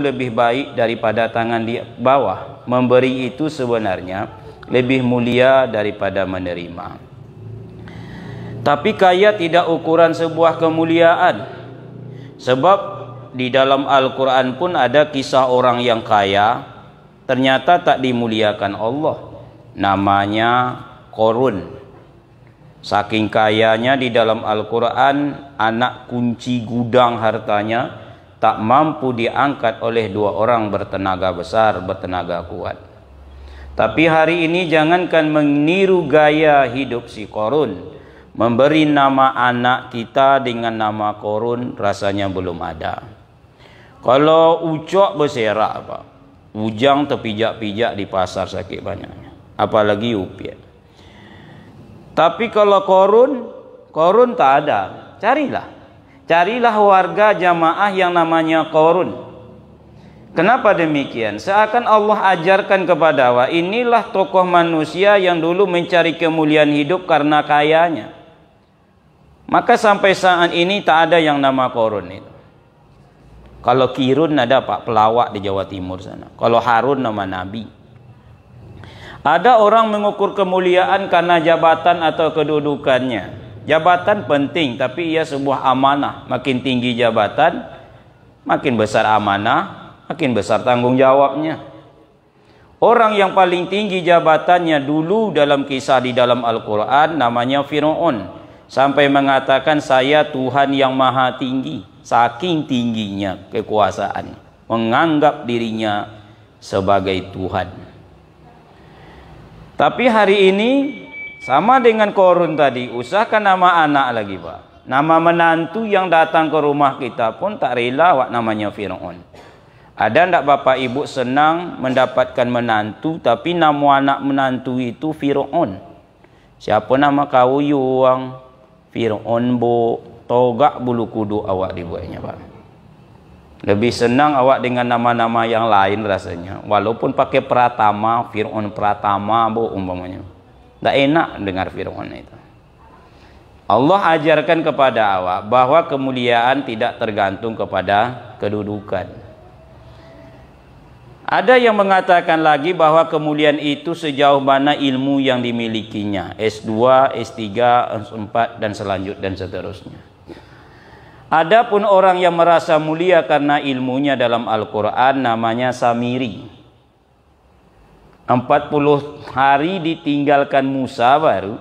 lebih baik daripada tangan di bawah. Memberi itu sebenarnya lebih mulia daripada menerima. Tapi kaya tidak ukuran sebuah kemuliaan. Sebab di dalam Al-Quran pun ada kisah orang yang kaya ternyata tak dimuliakan Allah. Namanya Qarun. Saking kayanya di dalam Al-Quran, anak kunci gudang hartanya tak mampu diangkat oleh dua orang bertenaga besar, bertenaga kuat. Tapi hari ini jangankan meniru gaya hidup si Qarun, memberi nama anak kita dengan nama Qarun rasanya belum ada. Kalau ucok berserak Pak, ujang terpijak-pijak di pasar sakit banyaknya, apalagi upiah. Tapi kalau Qarun tak ada. Carilah warga jamaah yang namanya Qarun. Kenapa demikian? Seakan Allah ajarkan kepada wa, inilah tokoh manusia yang dulu mencari kemuliaan hidup karena kayanya. Maka sampai saat ini tak ada yang nama Qarun itu. Kalau Kirun ada Pak, pelawak di Jawa Timur sana. Kalau Harun nama Nabi. Ada orang mengukur kemuliaan karena jabatan atau kedudukannya. Jabatan penting, tapi ia sebuah amanah. Makin tinggi jabatan, makin besar amanah, makin besar tanggung jawabnya. Orang yang paling tinggi jabatannya dulu dalam kisah di dalam Al-Quran namanya Fir'aun. Sampai mengatakan saya Tuhan yang maha tinggi. Saking tingginya kekuasaan. Menganggap dirinya sebagai Tuhan. Tapi hari ini sama dengan Qarun tadi, usahakan nama anak lagi Pak. Nama menantu yang datang ke rumah kita pun tak rela wak namanya Fir'aun. Ada ndak bapak ibu senang mendapatkan menantu tapi nama anak menantu itu Fir'aun? Siapa nama kau Yuang? Fir'aun bo, togak bulu kudu awak dibuatnya Pak. Lebih senang awak dengan nama-nama yang lain rasanya. Walaupun pakai Pratama, Fir'aun Pratama bu umpamanya. Tak enak dengar Fir'aun itu. Allah ajarkan kepada awak bahwa kemuliaan tidak tergantung kepada kedudukan. Ada yang mengatakan lagi bahwa kemuliaan itu sejauh mana ilmu yang dimilikinya. S2, S3, S4 dan selanjutnya dan seterusnya. Adapun orang yang merasa mulia karena ilmunya dalam Al-Quran namanya Samiri. 40 hari ditinggalkan Musa baru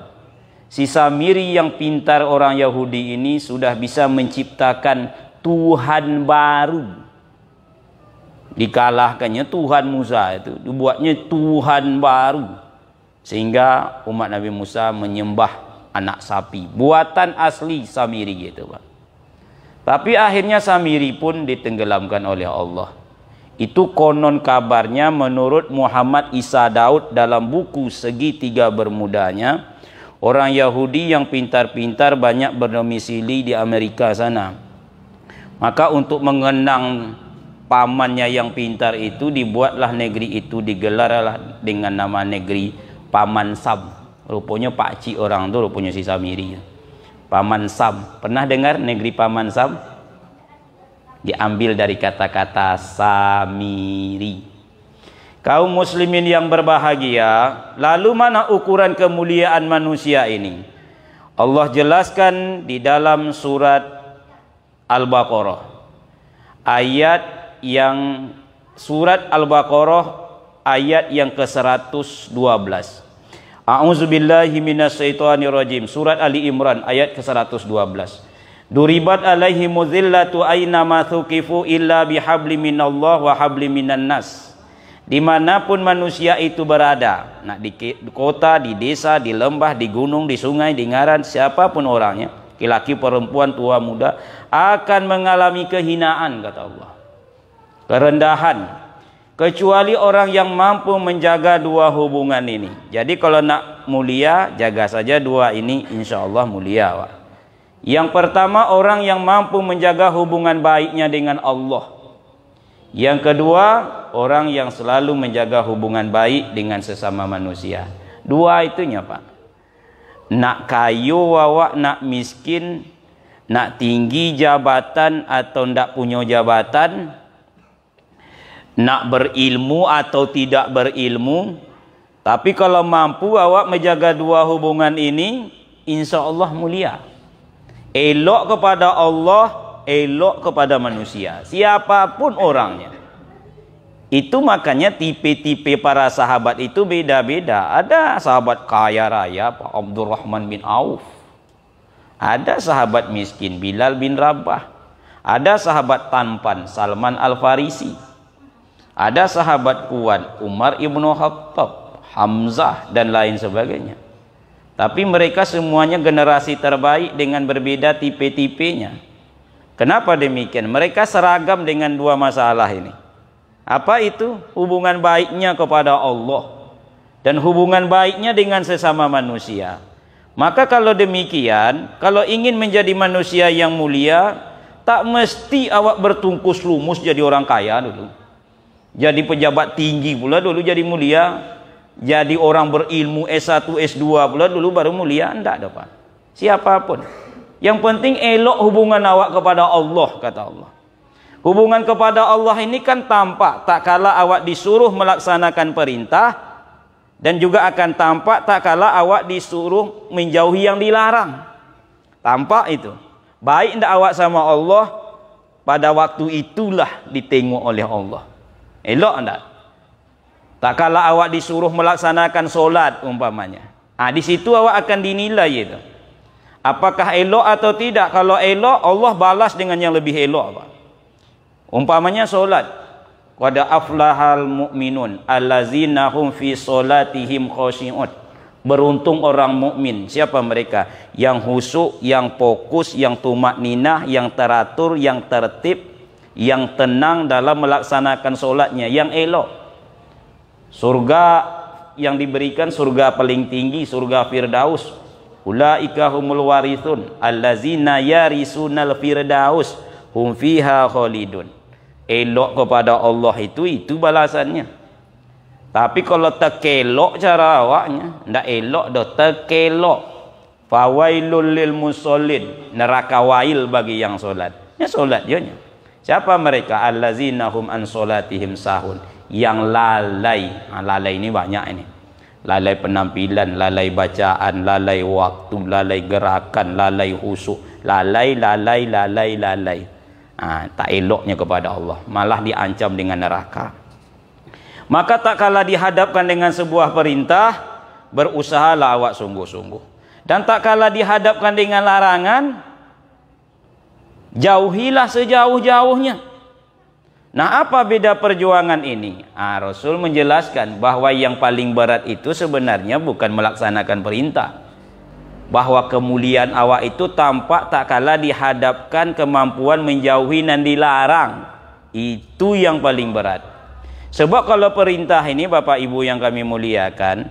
si Samiri yang pintar orang Yahudi ini sudah bisa menciptakan Tuhan baru. Dikalahkannya Tuhan Musa itu, dibuatnya Tuhan baru. Sehingga umat Nabi Musa menyembah anak sapi. Buatan asli Samiri gitu Pak. Tapi akhirnya Samiri pun ditenggelamkan oleh Allah. Itu konon kabarnya menurut Muhammad Isa Daud dalam buku Segitiga Bermudanya. Orang Yahudi yang pintar-pintar banyak berdomisili di Amerika sana. Maka untuk mengenang pamannya yang pintar itu dibuatlah negeri itu, digelarlah dengan nama negeri Paman Sam. Rupanya pakcik orang itu rupanya si Samiri. Paman Sam. Pernah dengar negeri Paman Sam? Diambil dari kata-kata Samiri. Kaum muslimin yang berbahagia, lalu mana ukuran kemuliaan manusia ini? Allah jelaskan di dalam surat Al-Baqarah. Surat Al-Baqarah ayat yang ke-112. A'udzubillahi minasyaitonirrajim. Surat Ali Imran ayat ke-112. Duribat alaihimu zillatu aina ma thuqifu illa bihabli minallah wa habli minan nas. Dimanapun manusia itu berada, nak di kota, di desa, di lembah, di gunung, di sungai, di ngaran, siapapun orangnya, laki-laki, perempuan, tua, muda, akan mengalami kehinaan, kata Allah. Kerendahan. Kecuali orang yang mampu menjaga dua hubungan ini. Jadi kalau nak mulia, jaga saja dua ini, insya Allah mulia Pak. Yang pertama, orang yang mampu menjaga hubungan baiknya dengan Allah. Yang kedua, orang yang selalu menjaga hubungan baik dengan sesama manusia. Dua itunya Pak. Nak kayu awak, nak miskin, nak tinggi jabatan atau ndak punya jabatan, nak berilmu atau tidak berilmu, tapi kalau mampu awak menjaga dua hubungan ini, insya Allah mulia. Elok kepada Allah, elok kepada manusia, siapapun orangnya. Itu makanya tipe-tipe para sahabat itu beda-beda. Ada sahabat kaya raya, Pak Abdurrahman bin Auf. Ada sahabat miskin, Bilal bin Rabah. Ada sahabat tampan, Salman Al-Farisi. Ada sahabat kuat, Umar ibnu Khattab, Hamzah, dan lain sebagainya. Tapi mereka semuanya generasi terbaik dengan berbeda tipe-tipenya. Kenapa demikian? Mereka seragam dengan dua masalah ini. Apa itu? Hubungan baiknya kepada Allah dan hubungan baiknya dengan sesama manusia. Maka kalau demikian, kalau ingin menjadi manusia yang mulia, tak mesti awak bertungkus lumus jadi orang kaya dulu, jadi pejabat tinggi pula dulu jadi mulia, jadi orang berilmu S1 S2 pula dulu baru mulia. Enggak ada Pak. Siapapun, yang penting elok hubungan awak kepada Allah, kata Allah. Hubungan kepada Allah ini kan tampak tak kala awak disuruh melaksanakan perintah, dan juga akan tampak tak kala awak disuruh menjauhi yang dilarang. Tampak itu. Baik ndak awak sama Allah, pada waktu itulah ditengok oleh Allah. Elok ndak? Tak kala awak disuruh melaksanakan solat umpamanya. Di situ awak akan dinilai itu. Apakah elok atau tidak? Kalau elok, Allah balas dengan yang lebih elok, Pak. Umpamanya solat, qad aflahal mu'minun allazina hum fi solatihim khashi'un. Beruntung orang mukmin. Siapa mereka? Yang khusyuk, yang fokus, yang tumakninah, yang teratur, yang tertib, yang tenang dalam melaksanakan solatnya, yang elok. Surga yang diberikan surga paling tinggi, surga Firdaus. Ulaika humul warithun allazina yarisunal firdaus hum fiha khalidun. Elok kepada Allah itu balasannya. Tapi kalau terkelok cara awaknya, ndak elok dah, terkelok. Fawailul lil musallin, neraka wail bagi yang solat. Ya solat dia. Siapa mereka? Allazina hum an solatihim sahun, yang lalai. Lalai ini banyak ini. Lalai penampilan, lalai bacaan, lalai waktu, lalai gerakan, lalai khusyuk, lalai. Tak eloknya kepada Allah, malah diancam dengan neraka. Maka tak kala dihadapkan dengan sebuah perintah, berusahalah awak sungguh-sungguh. Dan tak kala dihadapkan dengan larangan, jauhilah sejauh-jauhnya. Nah, apa beda perjuangan ini? Rasul menjelaskan bahwa yang paling berat itu sebenarnya bukan melaksanakan perintah, bahwa kemuliaan awak itu tampak tak kala dihadapkan kemampuan menjauhi dan dilarang. Itu yang paling berat. Sebab kalau perintah ini, Bapak Ibu yang kami muliakan,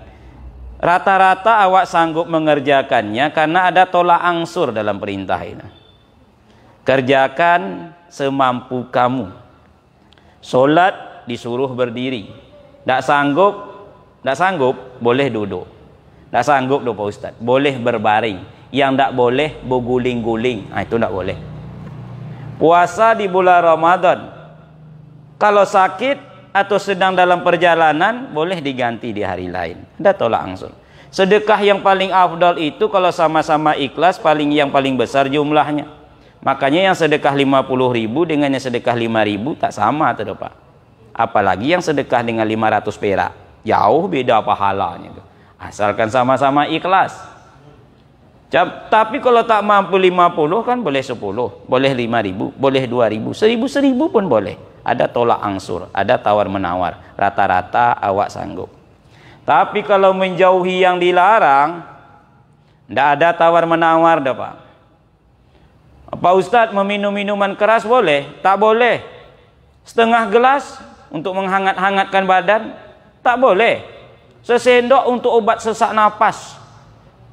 rata-rata awak sanggup mengerjakannya karena ada tolak angsur dalam perintah ini. Kerjakan semampu kamu. Solat disuruh berdiri. Tak sanggup boleh duduk. Tak sanggup Pak Ustaz, boleh berbaring. Yang tak boleh berguling-guling. Itu tak boleh. Puasa di bulan Ramadan, kalau sakit atau sedang dalam perjalanan, boleh diganti di hari lain. Ada tolak angsur. Sedekah yang paling afdal itu kalau sama-sama ikhlas, yang paling besar jumlahnya. Makanya yang sedekah 50.000 dengan yang sedekah 5.000 tak sama tuh Pak. Apalagi yang sedekah dengan 500 perak, jauh beda pahalanya. Asalkan sama-sama ikhlas. Tapi kalau tak mampu 50 kan boleh 10, boleh 5.000, boleh 2.000, 1.000 pun boleh. Ada tolak angsur, ada tawar menawar. Rata-rata awak sanggup. Tapi kalau menjauhi yang dilarang, tidak ada tawar menawar dah Pak. Pak Ustadz, meminum minuman keras boleh? Tak boleh. Setengah gelas untuk menghangat-hangatkan badan? Tak boleh. Sesendok untuk obat sesak napas?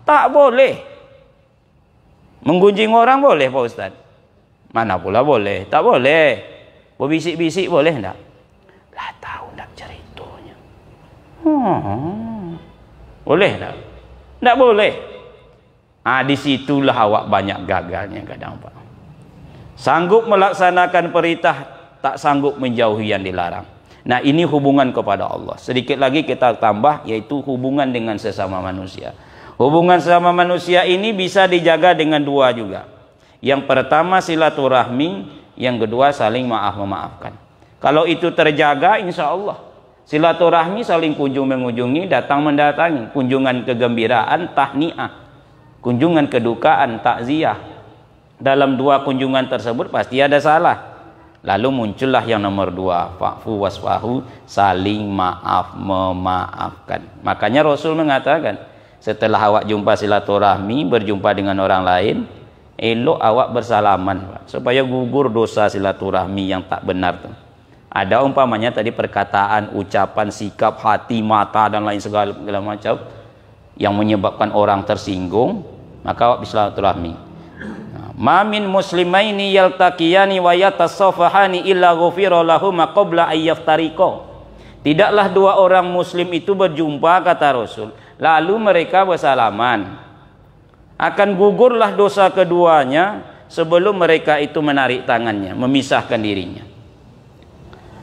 Tak boleh. Menggunjing orang boleh Pak Ustadz? Mana pula boleh? Tak boleh. Berbisik-bisik boleh enggak? Lah tahu enggak ceritanya. Boleh enggak? Enggak boleh. Disitulah awak banyak gagalnya kadang Pak. Sanggup melaksanakan perintah, tak sanggup menjauhi yang dilarang. Nah, ini hubungan kepada Allah. Sedikit lagi kita tambah, yaitu hubungan dengan sesama manusia. Hubungan sesama manusia ini bisa dijaga dengan dua juga. Yang pertama silaturahmi, yang kedua saling maaf-memaafkan. Kalau itu terjaga, insya Allah silaturahmi, saling kunjung mengunjungi, datang mendatangi, kunjungan kegembiraan, tahniah, kunjungan kedukaan, takziah. Dalam dua kunjungan tersebut pasti ada salah. Lalu muncullah yang nomor dua, fa'fu wasfahu, saling maaf memaafkan. Makanya Rasul mengatakan, setelah awak jumpa silaturahmi, berjumpa dengan orang lain, elok awak bersalaman, supaya gugur dosa silaturahmi yang tak benar tuh. Ada umpamanya tadi perkataan, ucapan, sikap, hati, mata dan lain segala macam yang menyebabkan orang tersinggung, maka awak bersilaturahmi. Ma min muslimaini yaltaqiyani wa yatasafahani illa ghufira lahuma qabla ayyaftariqa. Tidaklah dua orang muslim itu berjumpa, kata Rasul, lalu mereka bersalaman, akan gugurlah dosa keduanya sebelum mereka itu menarik tangannya, memisahkan dirinya.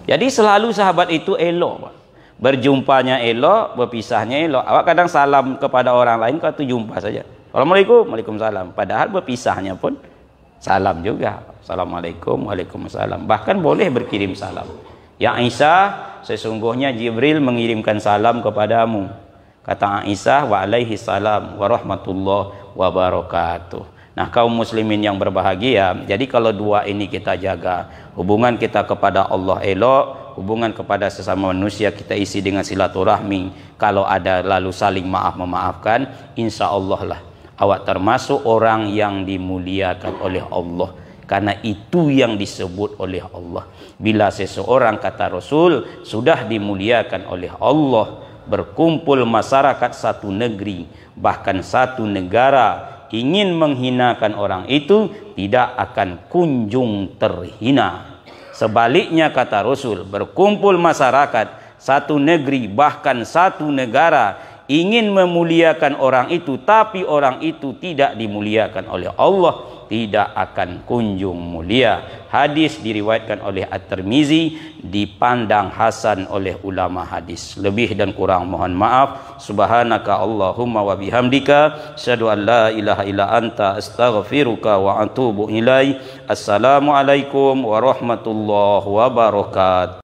Jadi selalu sahabat itu elok, berjumpanya elok, berpisahnya elok. Awak kadang salam kepada orang lain, kau tu jumpa saja, Assalamualaikum, waalaikumsalam. Padahal berpisahnya pun salam juga. Assalamualaikum, waalaikumsalam. Bahkan boleh berkirim salam. Ya Aisyah, sesungguhnya Jibril mengirimkan salam kepadamu. Kata Aisyah, wa alaihi salam wa rahmatullah wa barakatuh. Nah, kaum muslimin yang berbahagia, jadi kalau dua ini kita jaga, hubungan kita kepada Allah elok, hubungan kepada sesama manusia kita isi dengan silaturahmi. Kalau ada lalu saling maaf memaafkan, insya Allah lah awak termasuk orang yang dimuliakan oleh Allah, karena itu yang disebut oleh Allah. Bila seseorang, kata Rasul, sudah dimuliakan oleh Allah, berkumpul masyarakat satu negeri, bahkan satu negara, ingin menghinakan orang itu, tidak akan kunjung terhina. Sebaliknya, kata Rasul, berkumpul masyarakat satu negeri, bahkan satu negara, ingin memuliakan orang itu, tapi orang itu tidak dimuliakan oleh Allah, tidak akan kunjung mulia. Hadis diriwayatkan oleh At-Tirmizi, dipandang hasan oleh ulama hadis. Lebih dan kurang mohon maaf. Subhanaka Allahumma wa bihamdika, asyhadu an la ilaha illa anta, astaghfiruka wa atubu ilaik. Assalamualaikum warahmatullahi wabarakatuh.